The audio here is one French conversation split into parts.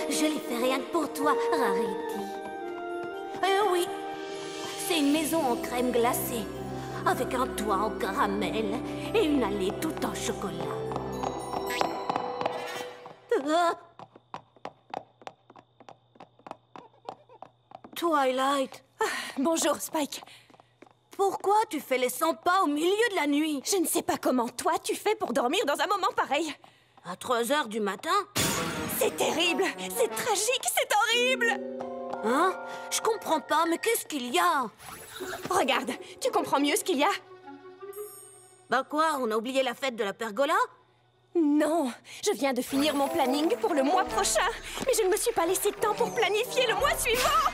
Je l'ai fait rien que pour toi, Rarity. Oui, c'est une maison en crème glacée, avec un toit en caramel et une allée toute en chocolat. Twilight. Bonjour, Spike. Pourquoi tu fais les 100 pas au milieu de la nuit? Je ne sais pas comment toi tu fais pour dormir dans un moment pareil. À 3 heures du matin? C'est terrible, c'est tragique, c'est horrible. Hein? Je comprends pas, mais qu'est-ce qu'il y a? Regarde, tu comprends mieux ce qu'il y a? Bah quoi, on a oublié la fête de la pergola? Non, je viens de finir mon planning pour le mois prochain. Mais je ne me suis pas laissé de temps pour planifier le mois suivant.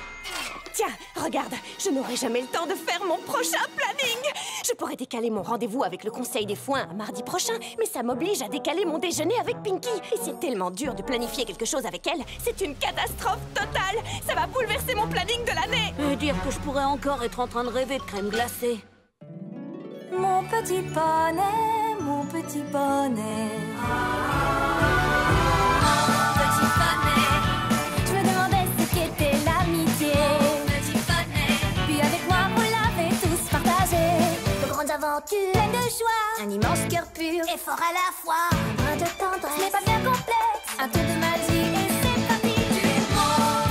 Tiens, regarde, je n'aurai jamais le temps de faire mon prochain planning. Je pourrais décaler mon rendez-vous avec le Conseil des Foins à mardi prochain, mais ça m'oblige à décaler mon déjeuner avec Pinky. Et c'est tellement dur de planifier quelque chose avec elle. C'est une catastrophe totale. Ça va bouleverser mon planning de l'année. Et dire que je pourrais encore être en train de rêver de crème glacée. Mon petit poney, mon petit poney. Petit poney, Je me demandais ce qu'était l'amitié. petit poney, Puis avec moi, vous l'avez tous partagé. de grandes aventures, Plein de joie, un immense cœur pur et fort à la fois. un brin de tendresse. Ce n'est pas bien complexe, un tour de magie et c'est parti.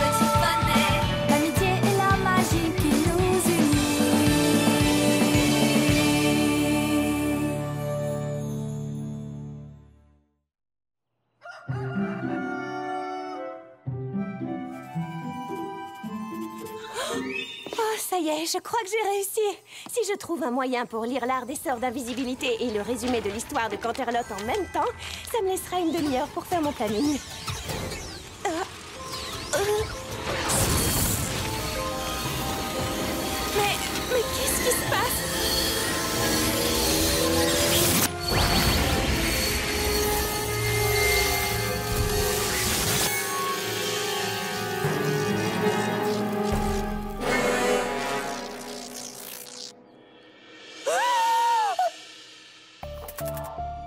Petit poney, L'amitié et la magie qui nous unit. Oh, ça y est, je crois que j'ai réussi. Si je trouve un moyen pour lire l'art des sorts d'invisibilité et le résumé de l'histoire de Canterlot en même temps, ça me laissera une demi-heure pour faire mon planning. Mais qu'est-ce qui se passe?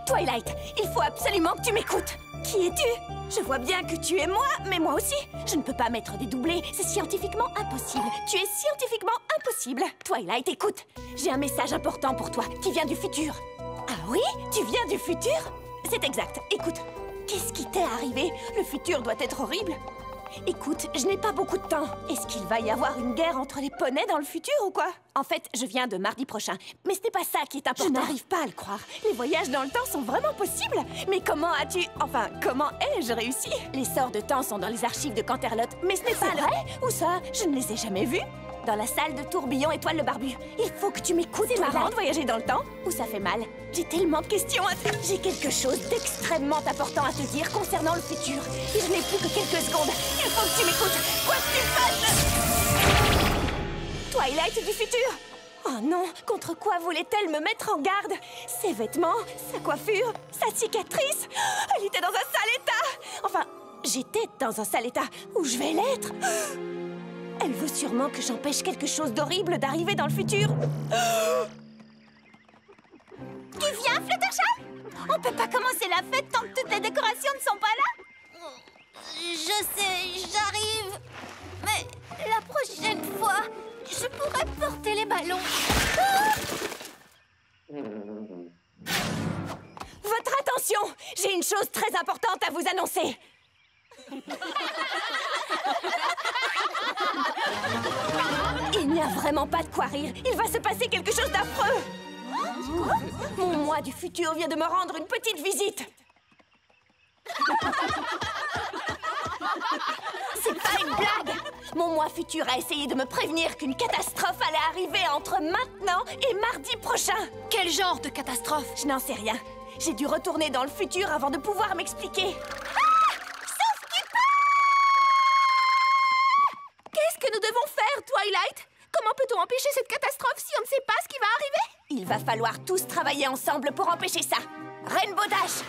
Twilight, il faut absolument que tu m'écoutes. Qui es-tu? Je vois bien que tu es moi, mais moi aussi. Je ne peux pas mettre des doublés, c'est scientifiquement impossible. Tu es scientifiquement impossible. Twilight, écoute, j'ai un message important pour toi qui vient du futur. Ah oui? Tu viens du futur? C'est exact, écoute. Qu'est-ce qui t'est arrivé? Le futur doit être horrible. Écoute, je n'ai pas beaucoup de temps. Est-ce qu'il va y avoir une guerre entre les poneys dans le futur ou quoi? En fait, je viens de mardi prochain. Mais ce n'est pas ça qui est important. Je n'arrive pas à le croire. Les voyages dans le temps sont vraiment possibles. Mais comment as-tu... Enfin, comment ai-je réussi? Les sorts de temps sont dans les archives de Canterlot. Mais ce n'est pas vrai? Où ça? Je ne les ai jamais vus. Dans la salle de tourbillon Étoile le Barbu. Il faut que tu m'écoutes. C'est marrant de voyager dans le temps. Où ça fait mal? J'ai tellement de questions à te... J'ai quelque chose d'extrêmement important à te dire concernant le futur. Et je n'ai plus que quelques secondes. Il faut que tu m'écoutes. Quoi que tu fasses... Twilight du futur. Oh non, contre quoi voulait-elle me mettre en garde? Ses vêtements, sa coiffure, sa cicatrice. Elle était dans un sale état. Enfin, j'étais dans un sale état. Où je vais l'être? Elle veut sûrement que j'empêche quelque chose d'horrible d'arriver dans le futur. tu viens, Fluttershy? On peut pas commencer la fête tant que toutes les décorations ne sont pas là? Je sais, j'arrive. Mais la prochaine fois, je pourrais porter les ballons. Votre attention! J'ai une chose très importante à vous annoncer. Il n'y a vraiment pas de quoi rire. Il va se passer quelque chose d'affreux. Mon moi du futur vient de me rendre une petite visite. C'est pas une blague. Mon moi futur a essayé de me prévenir qu'une catastrophe allait arriver entre maintenant et mardi prochain. Quel genre de catastrophe? Je n'en sais rien. J'ai dû retourner dans le futur avant de pouvoir m'expliquer. Qu'est-ce que nous devons faire, Twilight? Comment peut-on empêcher cette catastrophe si on ne sait pas ce qui va arriver? Il va falloir tous travailler ensemble pour empêcher ça. Rainbow Dash!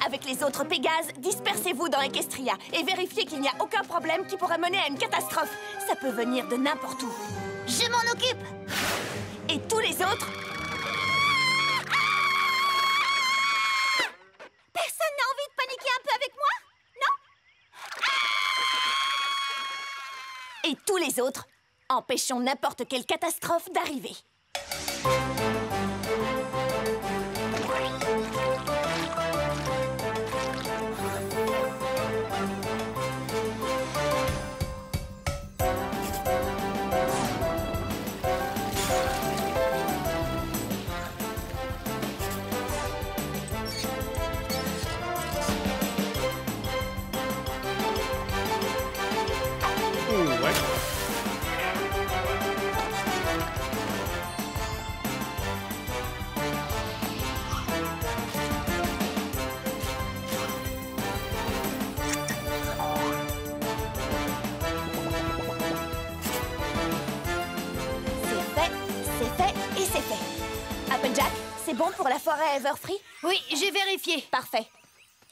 Avec les autres Pégases, dispersez-vous dans Equestria et vérifiez qu'il n'y a aucun problème qui pourrait mener à une catastrophe. Ça peut venir de n'importe où. Je m'en occupe. Et tous les autres... Personne n'a envie de paniquer un peu avec moi? Non? Et tous les autres, empêchons n'importe quelle catastrophe d'arriver. Applejack, c'est bon pour la forêt Everfree? Oui, j'ai vérifié. Parfait.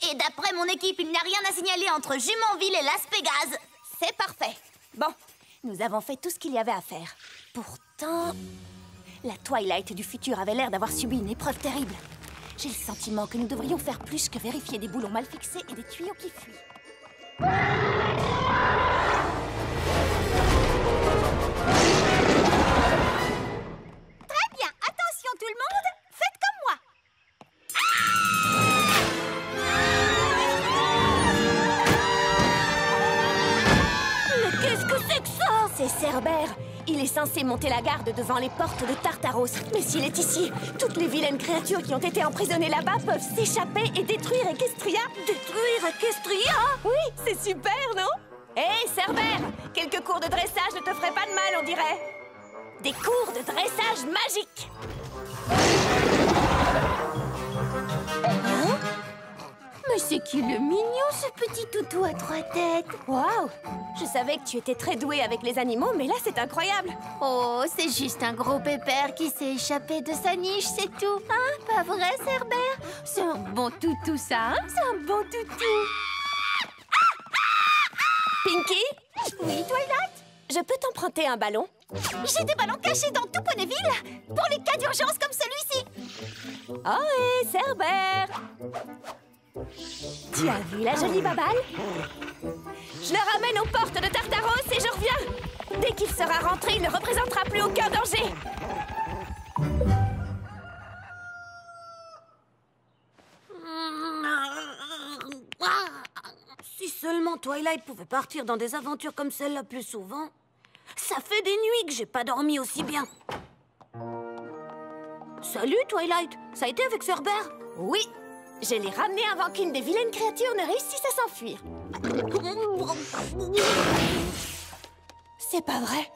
Et d'après mon équipe, il n'y a rien à signaler entre Jumonville et Las Pégases. C'est parfait. Bon, nous avons fait tout ce qu'il y avait à faire. Pourtant, la Twilight du futur avait l'air d'avoir subi une épreuve terrible. J'ai le sentiment que nous devrions faire plus que vérifier des boulons mal fixés et des tuyaux qui fuient. Tout le monde, faites comme moi. Mais qu'est-ce que c'est que ça? C'est Cerbère. Il est censé monter la garde devant les portes de Tartaros. Mais s'il est ici, toutes les vilaines créatures qui ont été emprisonnées là-bas peuvent s'échapper et détruire Equestria. Détruire Equestria? Oui, c'est super, non? Hé, Cerbère, quelques cours de dressage ne te feraient pas de mal, on dirait. Des cours de dressage magiques. Hein? Mais c'est qu'il est mignon, ce petit toutou à 3 têtes. Waouh! Je savais que tu étais très douée avec les animaux, mais là, c'est incroyable. Oh, c'est juste un gros pépère qui s'est échappé de sa niche, c'est tout. Hein? Pas vrai, Cerbère? C'est un bon toutou, ça, hein? C'est un bon toutou. Pinky? Oui, Twilight? Je peux t'emprunter un ballon? J'ai des ballons cachés dans tout Ponyville pour les cas d'urgence comme celui-ci. Oh, hé, Cerbère! Tu as vu la jolie babale? Je le ramène aux portes de Tartaros et je reviens. Dès qu'il sera rentré, il ne représentera plus aucun danger. Si seulement Twilight pouvait partir dans des aventures comme celle-là plus souvent. Ça fait des nuits que j'ai pas dormi aussi bien. Salut, Twilight. Ça a été avec Cerbère? Oui, je l'ai ramené avant qu'une des vilaines créatures ne réussisse à s'enfuir. C'est pas vrai.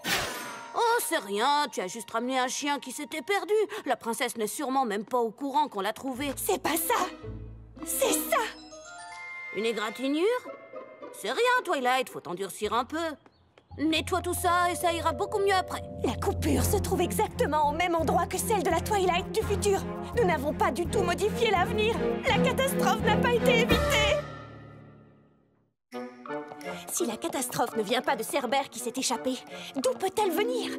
Oh, c'est rien. Tu as juste ramené un chien qui s'était perdu. La princesse n'est sûrement même pas au courant qu'on l'a trouvé. C'est pas ça. C'est ça. Une égratignure? C'est rien, Twilight. Faut t'endurcir un peu. Nettoie tout ça et ça ira beaucoup mieux après. La coupure se trouve exactement au même endroit que celle de la Twilight du futur. Nous n'avons pas du tout modifié l'avenir. La catastrophe n'a pas été évitée. Si la catastrophe ne vient pas de Cerbère qui s'est échappé, d'où peut-elle venir?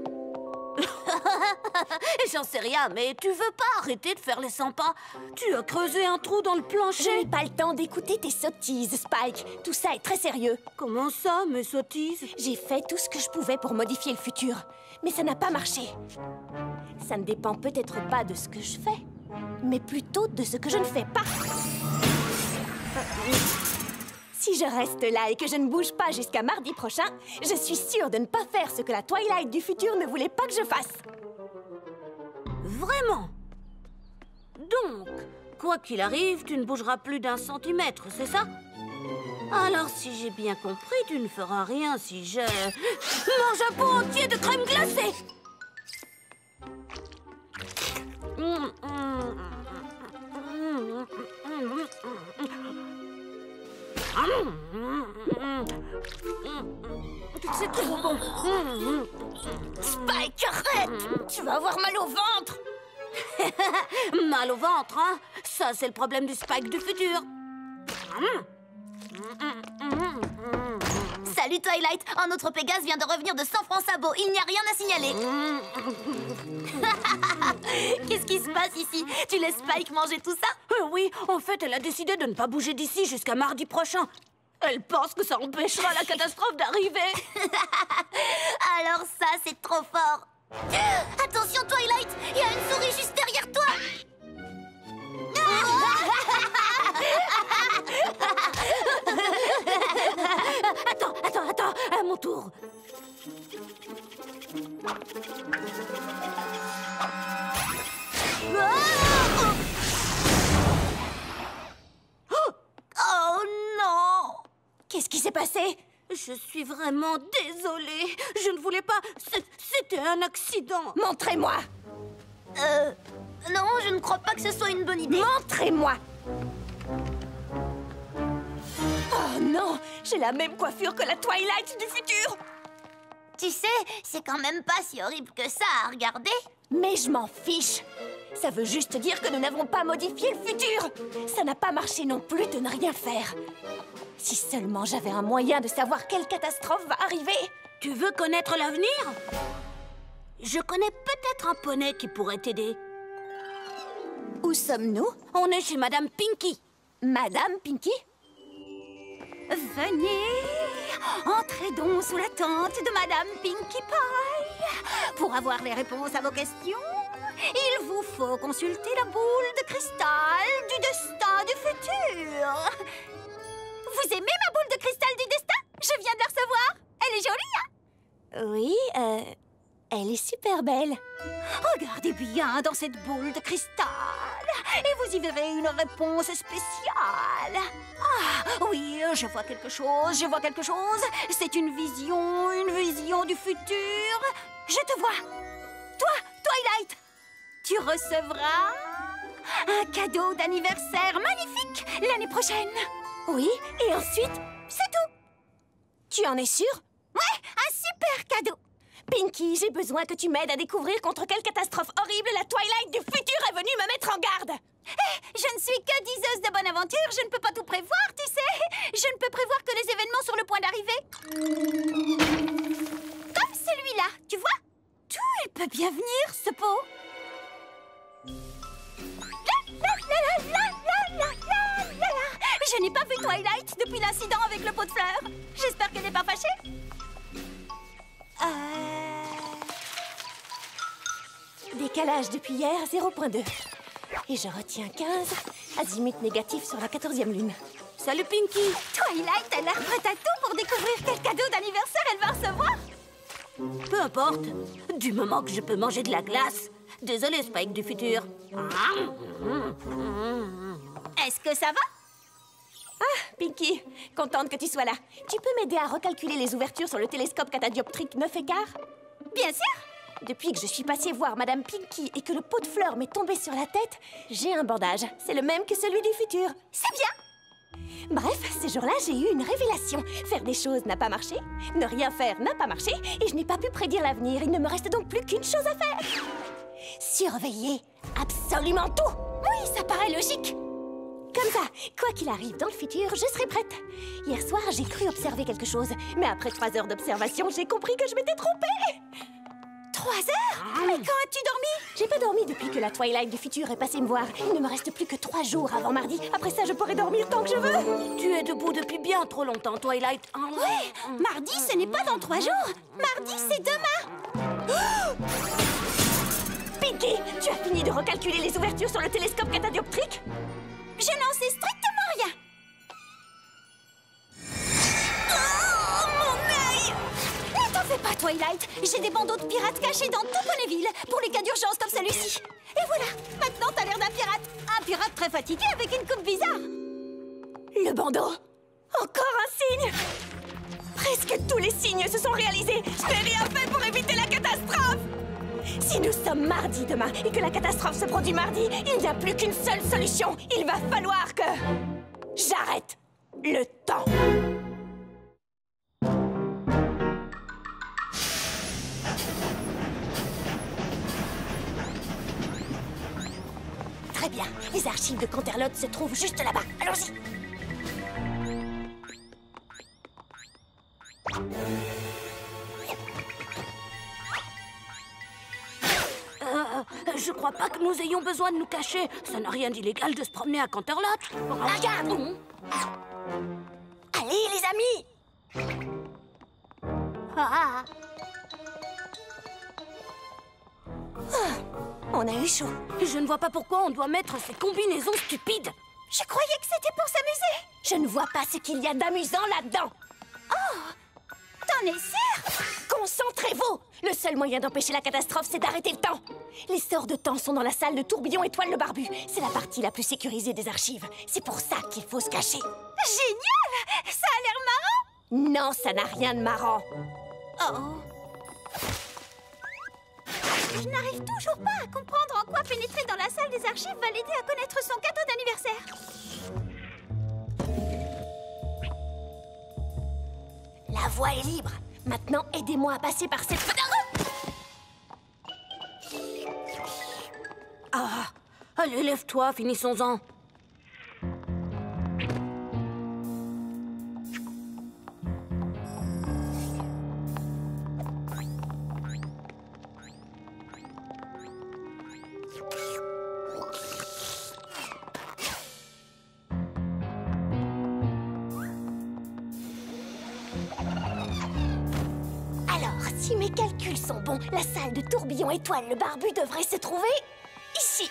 J'en sais rien, mais tu veux pas arrêter de faire les 100 pas? Tu as creusé un trou dans le plancher. Je n'ai pas le temps d'écouter tes sottises, Spike. Tout ça est très sérieux. Comment ça, mes sottises? J'ai fait tout ce que je pouvais pour modifier le futur, mais ça n'a pas marché. Ça ne dépend peut-être pas de ce que je fais, mais plutôt de ce que je ne fais pas. Si je reste là et que je ne bouge pas jusqu'à mardi prochain, je suis sûre de ne pas faire ce que la Twilight du futur ne voulait pas que je fasse. Vraiment? Donc, quoi qu'il arrive, tu ne bougeras plus d'1 centimètre, c'est ça? Alors, si j'ai bien compris, tu ne feras rien si je mange un pot entier de crème glacée. C'est trop bon. Spike, arrête! Tu vas avoir mal au ventre! Mal au ventre, hein? Ça, c'est le problème du Spike du futur. Salut Twilight! Un autre Pégase vient de revenir de San Francisco. Il n'y a rien à signaler. Qu'est-ce qui se passe ici? Tu laisses Spike manger tout ça? Oui, en fait, elle a décidé de ne pas bouger d'ici jusqu'à mardi prochain. Elle pense que ça empêchera la catastrophe d'arriver. Alors ça, c'est trop fort. Attention, Twilight, il y a une souris juste derrière toi. Attends, à mon tour. Oh non! Qu'est-ce qui s'est passé? Je suis vraiment désolée. Je ne voulais pas... C'était un accident. Montrez-moi! Non, je ne crois pas que ce soit une bonne idée. Montrez-moi! Oh non! J'ai la même coiffure que la Twilight du futur! Tu sais, c'est quand même pas si horrible que ça à regarder. Mais je m'en fiche! Ça veut juste dire que nous n'avons pas modifié le futur! Ça n'a pas marché non plus de ne rien faire. Si seulement j'avais un moyen de savoir quelle catastrophe va arriver! Tu veux connaître l'avenir? Je connais peut-être un poney qui pourrait t'aider. Où sommes-nous? On est chez Madame Pinky. Madame Pinky? Venez, entrez donc sous la tente de Madame Pinkie Pie. Pour avoir les réponses à vos questions, il vous faut consulter la boule de cristal du destin du futur. Vous aimez ma boule de cristal du destin? Je viens de la recevoir. Elle est jolie, hein? Oui, elle est super belle. Regardez bien dans cette boule de cristal et vous y verrez une réponse spéciale. Ah, oui, je vois quelque chose, C'est une vision du futur. Je te vois. Toi, Twilight, tu recevras un cadeau d'anniversaire magnifique l'année prochaine. Oui, et ensuite? C'est tout. Tu en es sûre? Ouais, un super cadeau. Pinky, j'ai besoin que tu m'aides à découvrir contre quelle catastrophe horrible la Twilight du futur est venue me mettre en garde. Je ne suis que diseuse de bonne aventure, je ne peux pas tout prévoir, tu sais. Je ne peux prévoir que les événements sur le point d'arriver. Comme celui-là, tu vois? Tout, il peut bien venir, ce pot. Je n'ai pas vu Twilight depuis l'incident avec le pot de fleurs. J'espère qu'elle n'est pas fâchée. Décalage depuis hier, 0.2. Et je retiens 15, azimut négatif sur la 14e lune. Salut Pinky. Twilight a l'air prête à tout pour découvrir quel cadeau d'anniversaire elle va recevoir. Peu importe, du moment que je peux manger de la glace. Désolée, Spike du futur. Est-ce que ça va? Ah, Pinky, contente que tu sois là. Tu peux m'aider à recalculer les ouvertures sur le télescope catadioptrique 9 1/4? Bien sûr. Depuis que je suis passée voir Madame Pinky et que le pot de fleurs m'est tombé sur la tête, j'ai un bandage. C'est le même que celui du futur. C'est bien. Bref, ce jour-là, j'ai eu une révélation. Faire des choses n'a pas marché, ne rien faire n'a pas marché, et je n'ai pas pu prédire l'avenir. Il ne me reste donc plus qu'une chose à faire. Surveiller absolument tout. Oui, ça paraît logique. Comme ça, quoi qu'il arrive dans le futur, je serai prête. Hier soir, j'ai cru observer quelque chose, mais après 3 heures d'observation, j'ai compris que je m'étais trompée. 3 heures? Mais quand as-tu dormi? J'ai pas dormi depuis que la Twilight du futur est passée me voir. Il ne me reste plus que 3 jours avant mardi. Après ça, je pourrai dormir tant que je veux. Tu es debout depuis bien trop longtemps, Twilight. Oui, mardi, ce n'est pas dans 3 jours. Mardi, c'est demain. Pinky, tu as fini de recalculer les ouvertures sur le télescope catadioptrique? Je n'en sais strictement rien. Oh, mon œil! Ne t'en fais pas, Twilight. J'ai des bandeaux de pirates cachés dans tout Ponyville pour les cas d'urgence comme celui-ci. Et voilà, maintenant t'as l'air d'un pirate. Un pirate très fatigué avec une coupe bizarre. Le bandeau. Encore un signe. Presque tous les signes se sont réalisés. Je n'ai rien fait pour éviter la catastrophe. Si nous sommes mardi demain et que la catastrophe se produit mardi, il n'y a plus qu'une seule solution. Il va falloir que j'arrête le temps. Très bien. Les archives de Canterlot se trouvent juste là-bas. Allons-y. Je crois pas que nous ayons besoin de nous cacher. Ça n'a rien d'illégal de se promener à Canterlot. Regarde. Allez, les ami. Ah. On a eu chaud. Je ne vois pas pourquoi on doit mettre ces combinaisons stupides. Je croyais que c'était pour s'amuser. Je ne vois pas ce qu'il y a d'amusant là-dedans. Oh, t'en es sûr? Concentrez-vous. Le seul moyen d'empêcher la catastrophe, c'est d'arrêter le temps. Les sorts de temps sont dans la salle de tourbillon étoile le barbu. C'est la partie la plus sécurisée des archives. C'est pour ça qu'il faut se cacher. Génial! Ça a l'air marrant! Non, ça n'a rien de marrant. Oh. Je n'arrive toujours pas à comprendre en quoi pénétrer dans la salle des archives va l'aider à connaître son cadeau d'anniversaire. La voie est libre. Maintenant, aidez-moi à passer par cette... Ah, allez, lève-toi, finissons-en. Si mes calculs sont bons, la salle de tourbillon étoile le barbu devrait se trouver ici.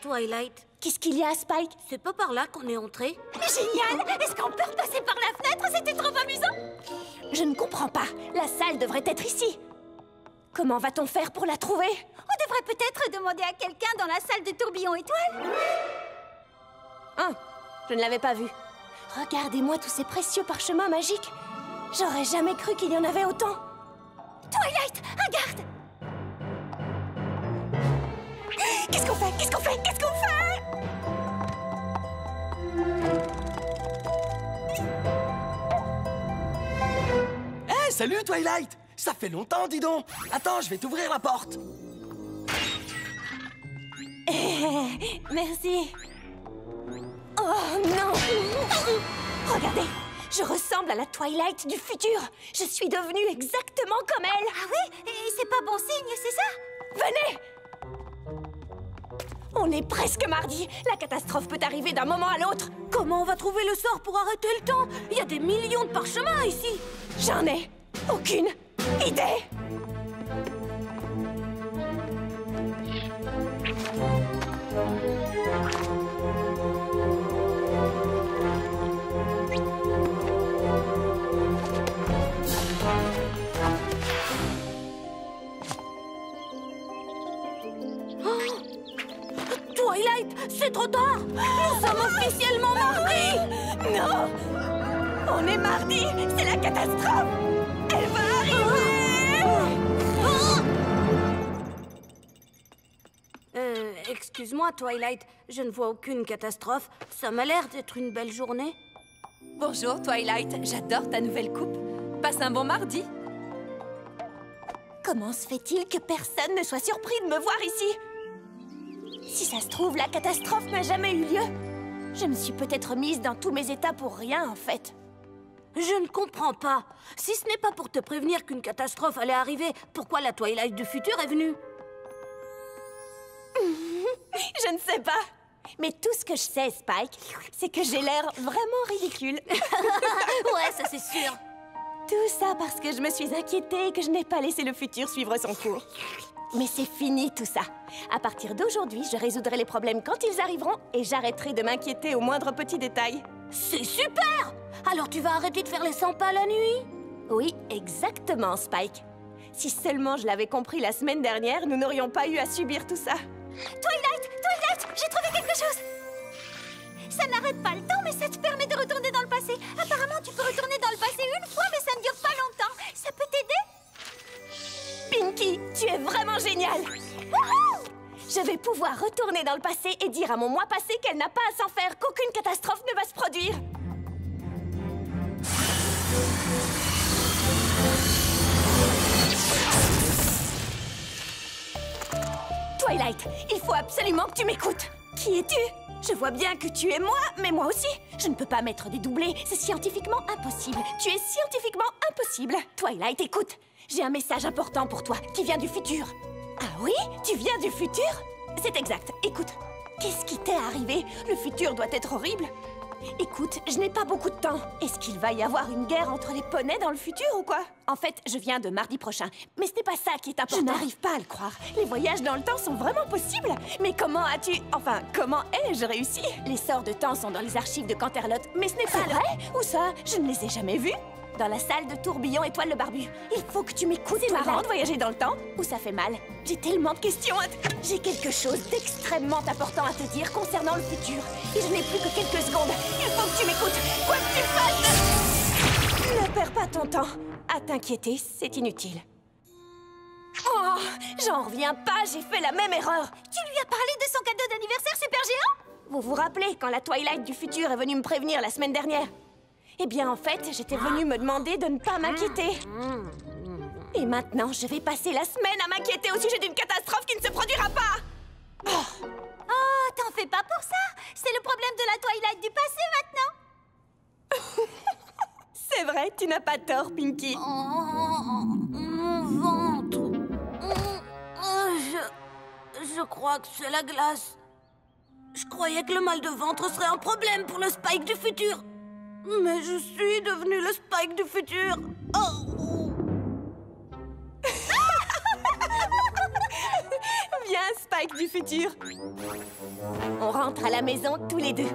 Twilight, Qu'est-ce qu'il y a, Spike? c'est pas par là qu'on est entré? Génial! Est-ce qu'on peut repasser par la fenêtre? C'était trop amusant! Je ne comprends pas. La salle devrait être ici. Comment va-t-on faire pour la trouver? On devrait peut-être demander à quelqu'un dans la salle de tourbillon étoile. Je ne l'avais pas vu. Regardez-moi tous ces précieux parchemins magiques. J'aurais jamais cru qu'il y en avait autant. Twilight, regarde! Qu'est-ce qu'on fait? Qu'est-ce qu'on fait? Qu'est-ce qu'on fait? Hé, salut Twilight! Ça fait longtemps, dis donc! Attends, je vais t'ouvrir la porte! Merci. Oh non! Regardez! Je ressemble à la Twilight du futur. Je suis devenue exactement comme elle. Ah oui? Et c'est pas bon signe, c'est ça? Venez! On est presque mardi. La catastrophe peut arriver d'un moment à l'autre. Comment on va trouver le sort pour arrêter le temps? Il y a des millions de parchemins ici. J'en ai aucune idée. Twilight, c'est trop tard. Nous sommes officiellement mardi. Non! On est mardi. C'est la catastrophe. Elle va arriver. Excuse-moi, Twilight, je ne vois aucune catastrophe. Ça m'a l'air d'être une belle journée. Bonjour Twilight, j'adore ta nouvelle coupe. Passe un bon mardi. Comment se fait-il que personne ne soit surpris de me voir ici? Si ça se trouve, la catastrophe n'a jamais eu lieu. Je me suis peut-être mise dans tous mes états pour rien, en fait. Je ne comprends pas. Si ce n'est pas pour te prévenir qu'une catastrophe allait arriver, pourquoi la Twilight du futur est venue? Je ne sais pas. Mais tout ce que je sais, Spike, c'est que j'ai l'air vraiment ridicule. Ouais, ça c'est sûr. Tout ça parce que je me suis inquiétée et que je n'ai pas laissé le futur suivre son cours. Mais c'est fini tout ça. À partir d'aujourd'hui, je résoudrai les problèmes quand ils arriveront et j'arrêterai de m'inquiéter au moindre petit détail. C'est super! Alors tu vas arrêter de faire les 100 pas la nuit? Oui, exactement, Spike. Si seulement je l'avais compris la semaine dernière, nous n'aurions pas eu à subir tout ça. Twilight! Twilight! J'ai trouvé quelque chose! Ça n'arrête pas le temps, mais ça te permet de retourner dans le passé. Apparemment, tu peux retourner dans le passé une fois, mais ça ne dure pas longtemps. Ça peut t'aider? Pinky, tu es vraiment géniale! Wouhou! Je vais pouvoir retourner dans le passé et dire à mon moi passé qu'elle n'a pas à s'en faire, qu'aucune catastrophe ne va se produire. Twilight, il faut absolument que tu m'écoutes. Qui es-tu? Je vois bien que tu es moi, mais moi aussi. Je ne peux pas mettre des doublés, c'est scientifiquement impossible. Tu es scientifiquement impossible. Twilight, écoute, j'ai un message important pour toi qui vient du futur. Ah oui? Tu viens du futur? C'est exact, écoute. Qu'est-ce qui t'est arrivé? Le futur doit être horrible. Écoute, je n'ai pas beaucoup de temps. Est-ce qu'il va y avoir une guerre entre les poneys dans le futur ou quoi? En fait, je viens de mardi prochain. Mais ce n'est pas ça qui est important. Je n'arrive pas à le croire. Les voyages dans le temps sont vraiment possibles. Mais comment as-tu... Enfin, comment ai-je réussi? Les sorts de temps sont dans les archives de Canterlot. Mais ce n'est pas vrai? Où ça? Je ne les ai jamais vus. Dans la salle de tourbillon Étoile le Barbu. Il faut que tu m'écoutes. C'est marrant de voyager dans le temps ou ça fait mal? J'ai tellement de questions à J'ai quelque chose d'extrêmement important à te dire concernant le futur. Et je n'ai plus que quelques secondes. Il faut que tu m'écoutes. Quoi que tu fasses, ne perds pas ton temps. À t'inquiéter, c'est inutile. Oh, j'en reviens pas, j'ai fait la même erreur. Tu lui as parlé de son cadeau d'anniversaire super géant? Vous vous rappelez quand la Twilight du futur est venue me prévenir la semaine dernière? Eh bien, en fait, j'étais venue me demander de ne pas m'inquiéter. Et maintenant, je vais passer la semaine à m'inquiéter au sujet d'une catastrophe qui ne se produira pas. Oh, t'en fais pas pour ça. C'est le problème de la Twilight du passé maintenant. C'est vrai, tu n'as pas tort, Pinky. Oh, mon ventre. Je crois que c'est la glace. Je croyais que le mal de ventre serait un problème pour le Spike du futur. Mais je suis devenue le Spike du futur. Oh. Viens, Spike du futur. On rentre à la maison tous les deux.